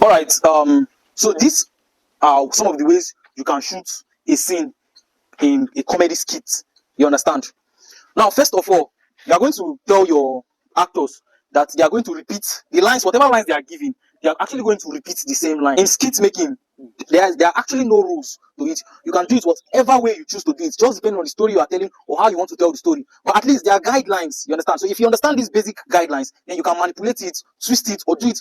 All right. So these are some of the ways you can shoot a scene in a comedy skit. You understand? Now, first of all, you are going to tell your actors that they are going to repeat the lines, whatever lines they are giving. They are actually going to repeat the same line. In skit making, there are actually no rules to it. You can do it whatever way you choose to do it, just depending on the story you are telling or how you want to tell the story. But at least there are guidelines. You understand? So if you understand these basic guidelines, then you can manipulate it, twist it, or do it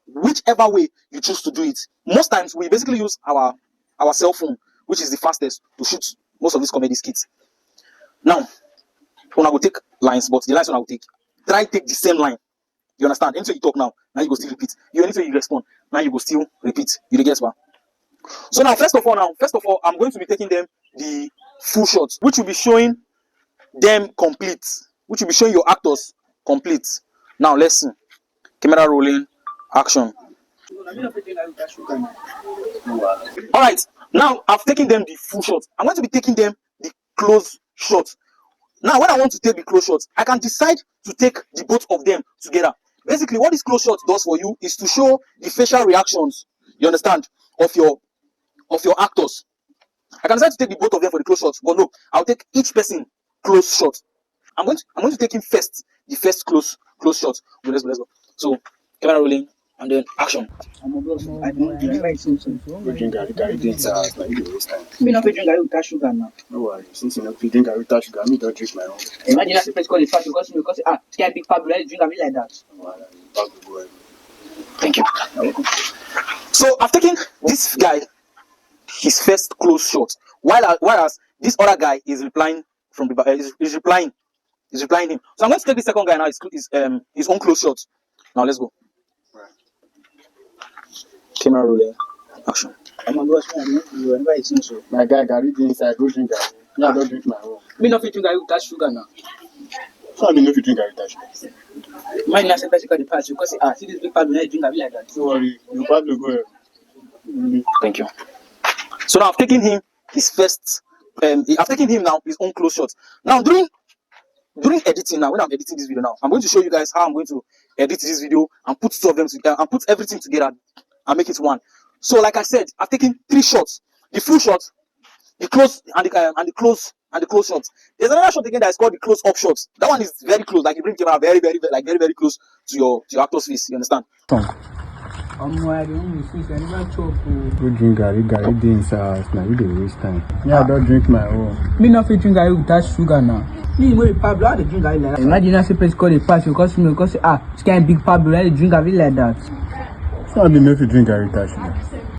whichever way you choose to do it. Most times we basically use our cell phone, which is the fastest to shoot most of these comedy skits. Now, when I will take lines, but the lines when I will take, try take the same line. You understand? Anything you talk now you go still repeat. Anything you respond, now you go still repeat. You get what? So now, first of all, I'm going to be taking them the full shots, which will be showing them complete, which will be showing your actors complete. Now let's see. Camera rolling, action. All right. Now I've taken them the full shot. I'm going to be taking them the close shot. Now, when I want to take the close shots, I can decide to take the both of them together. Basically, what this close shot does for you is to show the facial reactions, you understand, of your actors. I can decide to take the both of them for the close shots, but no, I'll take each person close shot. I'm going to take him first, the first close shot. Let's go. So, camera rolling, and then action. I don't drink something. We drink Gary drinks like you waste time. Me not drink Gary without sugar now. No worry, since you not drink Gary without sugar, me don't drink my own. Imagine that place called the fast because sky big pub drink Gary like that. Thank you. So I've taken this guy his first close shot, whereas this other guy is replying from the is replying him. So I'm going to take the second guy now. His own close shot. Now let's go. Camera rolling, action. I'm on watch my guy Gary drinks I go drink Gary. No, I don't drink my own. Me not drink Gary without sugar now. So I mean if you drink Gary without sugar. Mine not say the pass because see this big pub drink Gary like that. Don't worry, you probably go ahead. Thank you. So now I've taken him his first I've taken him now his own close shot. Now during editing now, when I'm editing this video now, I'm going to show you guys how I'm going to edit this video and put two of them together and put everything together and make it one. So like I said, I've taken 3 shots: the full shot, the close, and the close shots. There's another shot again that is called the close up shots. That one is very close, like you bring camera very close to your actor's face. You understand? We drink Gary drinks now you dey waste time. Yeah, I don't drink my own. Me not drink Gary without sugar now. Me wey Pablo, I dey drink Gary like that. Imagine that place called a pass because sky big Pablo, I dey drink Gary like that. So I mean if you drink Gary without sugar.